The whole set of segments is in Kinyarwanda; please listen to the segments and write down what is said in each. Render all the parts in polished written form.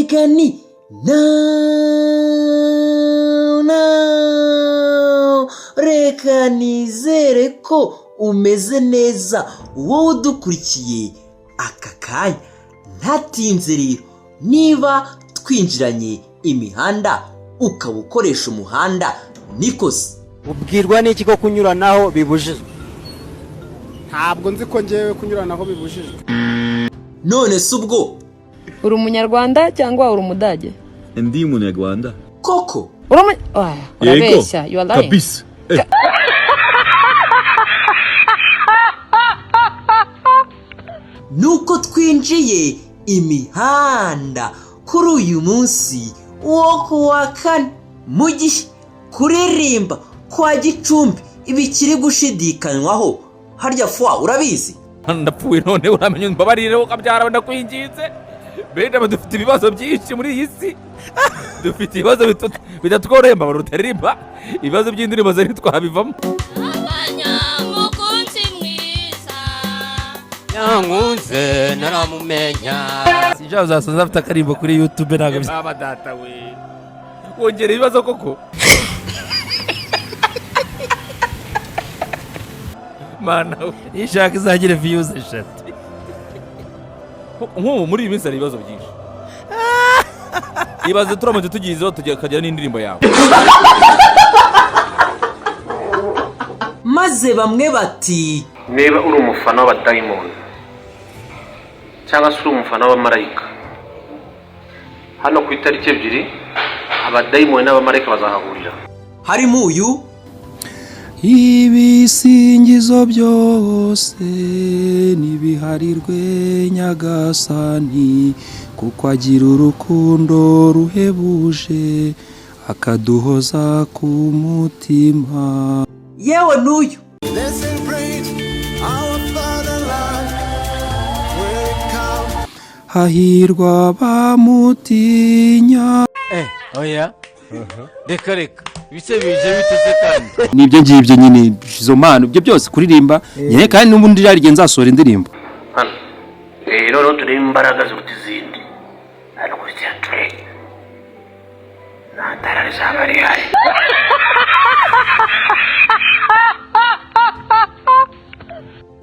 imigani reka nizere ko umeze neza wowe udukurikiye aka kanya. Ntatinze rero, niba twinjiranye imihanda ukaba ukoresha umuhanda nikoze, ubwirwa n'iki ko kunyuranaho bibujijwe? Ntabwo nzi ko ngewe kunyuranaho bibujijwe. None se ubwo uri umunyarwanda cyangwa uri umudage? Ndi umunyarwanda. Koko urabeshya, you are lying. Kabisa. Nuko twinjiye imihanda kuri uyu munsi wo kuwa kane mu gihe kuririmba kwa Gicumbi ibikiri gushidikanywaho. Harya fwa urabizi? Ndapfuye none uramenye mbabarire ukabyara ndakwinginze. Benda dufite ibibazo byinshi muri iyi si. Dufite ibibazo bitatworoheye mbabara utaririmba. Ibibazo by'indirimbo zari twabivamo. Yangunze naramumenya. Sijao zasanze afite akarimbo kuri YouTube ntago bizaba data we. Wongera ibibazo koko. Mana ishaka izagire views eshatu. Nko muri iyi minsi hari ibibazo byinshi. Ibaze turamaze tugizeho tujya kajya n'indirimbo yawe. Maze bamwe bati niba uri umufana w'abadayimoni cyangwa se uri umufana w'abamarayika, hano ku itariki 2 abadayimoni n'abamarayika bazahahurira. Harimo uyu ibisingizo byose nibiharirwe Nyagasani, kuko agira urukundo ruhebuje akaduhoza ku mutima. Yewe n'uyu hahirwa bamutinya. Oya reka bise bije biteze kandi nibyo ngibyo nyine izo mpano ibyo byose kuririmba nyine, kandi n'ubundi rari nzasohora indirimbo. Rero turi imbaraga zo kutizindi hano kuri teatre natara zabari hari.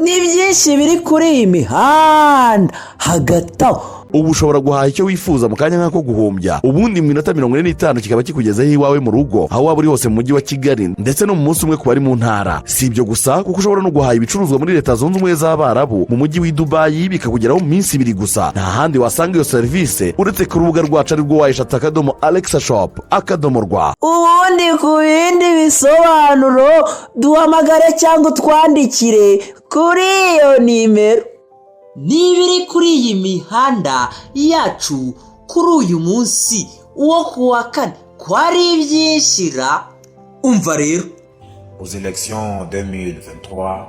ni byinshi biri kuri iyi mihanda hagati aho. Ubu ushobora guhaha icyo wifuza mu kanya nk'ako guhumbya, ubundi mu minota 45 kikaba kikugezaho iwawe mu rugo aho waba uri hose mu mujyi wa Kigali ndetse no mu munsi umwe ku bari mu ntara. Si ibyo gusa, kuko ushobora no guhaha ibicuruzwa muri Leta Zunze Ubumwe z'Abarabu mu mujyi w'i Dubai bikakugeraho mu minsi 2 gusa. Nta handi wasanga iyo serivisi uretse ku rubuga rwacu ari rwo Yashatswe.alexa.shop.rwa. Ubundi ku bindi bisobanuro duhamagare cyangwa twandikire kuri iyo nimero. Nibiri kuri iyi mihanda yacu kuri uyu munsi wo kuwa kane kwari ibyishira. Umva rero, aux élections 2023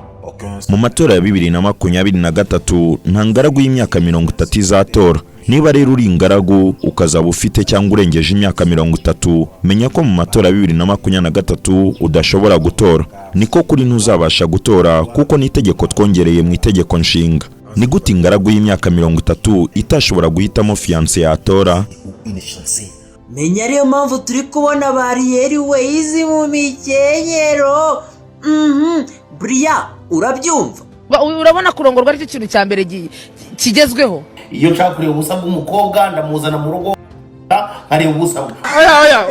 mu matora ya 2023 nta ngaragu y'imyaka 30 izatora. Niba rero uri ingaragu ukazaba ufite cyangwa urengeje imyaka 30, menya ko mu matora ya 2023 udashobora gutora. Niko kuri ntuzabasha gutora kuko n'itegeko twongereye mu itegeko nshinga. Ni gute ingaragu y'imyaka 30 itashobora guhitamo fiancé yatora? Menya ariyo mpamvu turi kubona bariyeri weizi mu mikenyero. Bria, urabyumva? Urabona kurongorwa ari cyo kintu cya mbere kigezweho. Iyo nshaka kureba ubusa bw'umukobwa ndamuzana mu rugo hari ubusa. Oya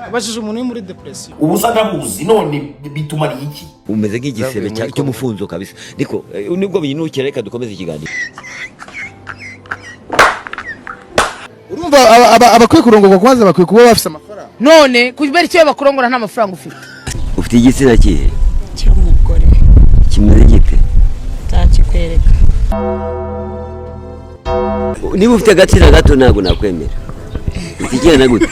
ubashije umuntu muri depression. Ubusa ndabuzi none bituma iki? umeze nk'igisebe cy'umufunzo kabisa. Niko nibwo binukira, reka dukomeze ikiganiro. Urumva abakwiye kurongorwa kwaza bakwiye kuba bafite amafaranga. None kubera icyo bakurongora nta mafaranga ufite? Ufite igitsina kihe? Cy'umugore. Kimeze gite? Ntakikwereka. Niba ufite agatsina gato ntabwo nakwemera. Ikigenda gute?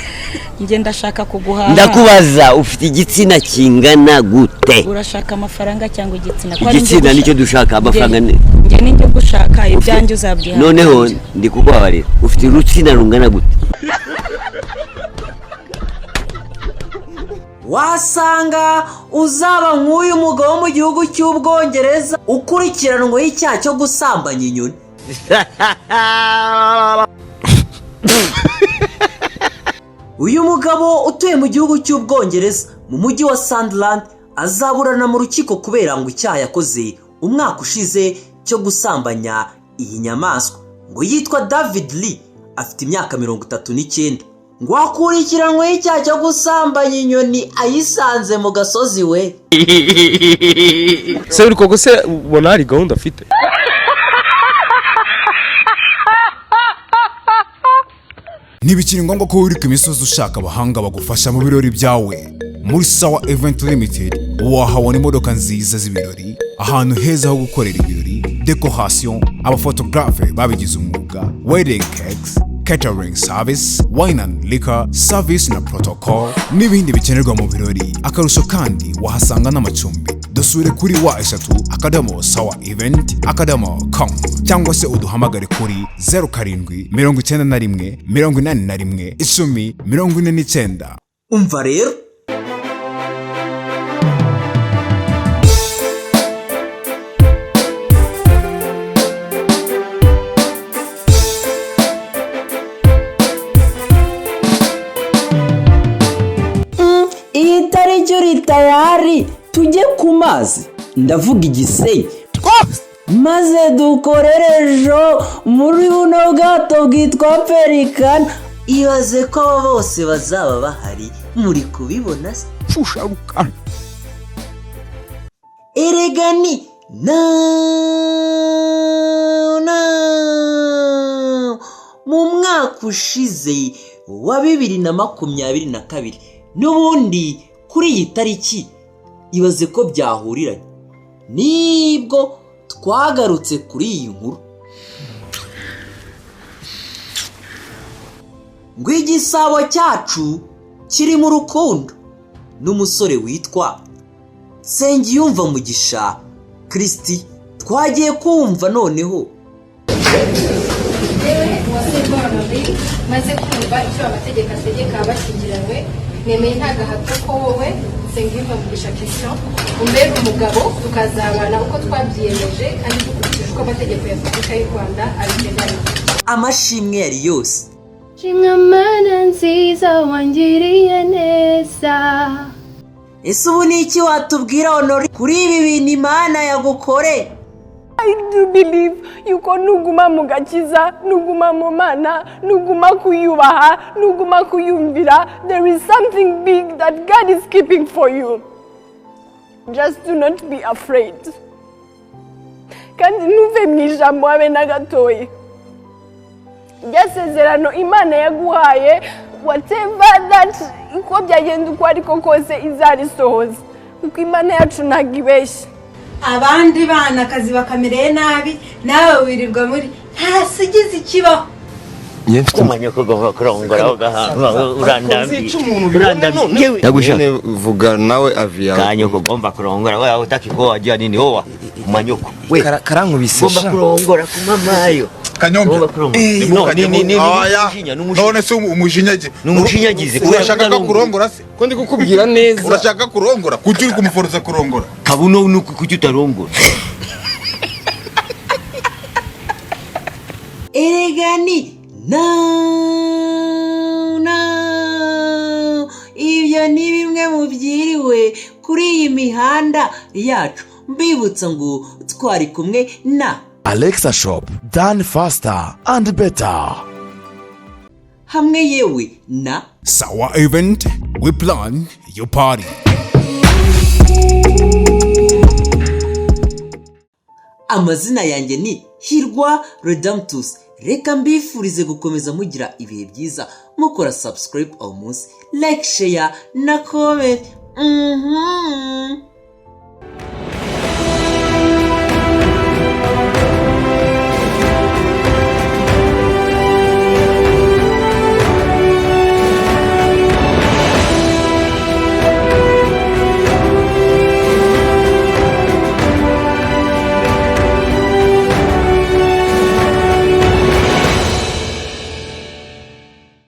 Nge ndashaka kuguhaha. Ndakubaza ufite igitsina kingana gute? Urashaka amafaranga cyangwa igitsina? Igitsina nicyo dushaka, amafaranga nge ninjye gushaka ibyanjye uzabyiha. Noneho ndi kuguhabarira, ufite urutsina rungana gute? Wasanga uzaba nk'uyu mugabo mu gihugu cy'Ubwongereza ukurikiranweho icyaha cyo gusambanya inyoni. uyu mugabo utuye mu gihugu cy'Ubwongereza mu mujyi wa Sunderland azaburana mu rukiko kubera ngo icyaha yakoze umwaka ushize cyo gusambanya iyi nyamaswa. Ngo yitwa David Lee, afite imyaka 39, ngo akurikiranweho icyaha cyo gusambanya inyoni ayisanze mu gasozi we. Se uri koko se ubona hari gahunda afite? Ntibikiri ngombwa ko wirika imisozi ushaka abahanga bagufasha mu birori byawe. Muri Sawa Event Limited wahabona imodoka nziza z'ibirori, ahantu heza ho gukorera ibirori, decoration, abafotografe babigize umwuga, wedding cakes, catering service, wine and liquor service na protocol n'ibindi bikenerwa mu birori. Akarusho kandi wahasanga n'amacumbi. Dusure kuri wa@sawaevent.com cyangwa se uduhamagare kuri 0791811049. Umva rero, iyi tariki uri tayari tujye ku mazi, ndavuga Igisenyi, maze dukorere ejo muri buno bwato bwitwa Pelikana. Ibaze ko abo bose bazaba bahari, muri kubibona se? Erega ni mu mwaka ushize wa 2022 n'ubundi kuri iyi tariki. Ibaze ko byahuriranye, nibwo twagarutse kuri iyi nkuru. Ngo igisabo cyacu kiri mu rukundo n'umusore witwa Sengiyumva Mugisha Kristi. Twagiye kumva noneho. Maze kumva icyo amategeko ategeka abashyingiranywe, nemeye nta gahato ko wowe Sengiyumva Mugisha Kristi umbere umugabo, tukazabana uko twabyiyemeje kandi dukurikije uko amategeko ya Repubulika y'u Rwanda abiteganya. Amashimwe yari yose. Shimwa Mana nziza wangiriye neza. Ese ubu ni iki watubwira Honori kuri ibi bintu Imana yagukore? I do believe yuko nuguma mu gakiza, nuguma mu Mana, nuguma kuyubaha, nuguma kuyumvira, there is something big that God is keeping for you. Just do not be afraid. Kandi ntuve mu ijambo habe na gatoya. Yasezerano Imana yaguhaye, whatever that uko byagenda uko ariko kose izarisohoza, kuko Imana yacu ntabwo ibeshya. Abandi bana akazi bakamereye nabi, nawe wirirwa muri ntasigize ikibaho. Umanyoko gova kurongora ugaha urandambi. Nyine vuga nawe avia. Kanyoko gomba kurongora wewe utaki ko wajia nini howa umanyoko. We karankubise gomba kurongora ku mamayo. Kanyonga. None se umushinyagize. Numushinyagize. Urashaka kurongora se? Ko ndi kukubwira neza. Urashaka kurongora? Kuki uri kumuforoza kurongora? Kabuno nuko kuki utarongora. Eregani ibyo ni bimwe mu byiriwe kuri iyi mihanda yacu. Mbibutsa ngo twari kumwe na Alexa Shop, done faster and better. Hamwe yewe na Sawa Event, we plan your party. Amazina yanjye ni Hirwa Redemptus. Reka mbifurize gukomeza mugira ibihe byiza, mukora subscribe aho munsi, like, share na comment.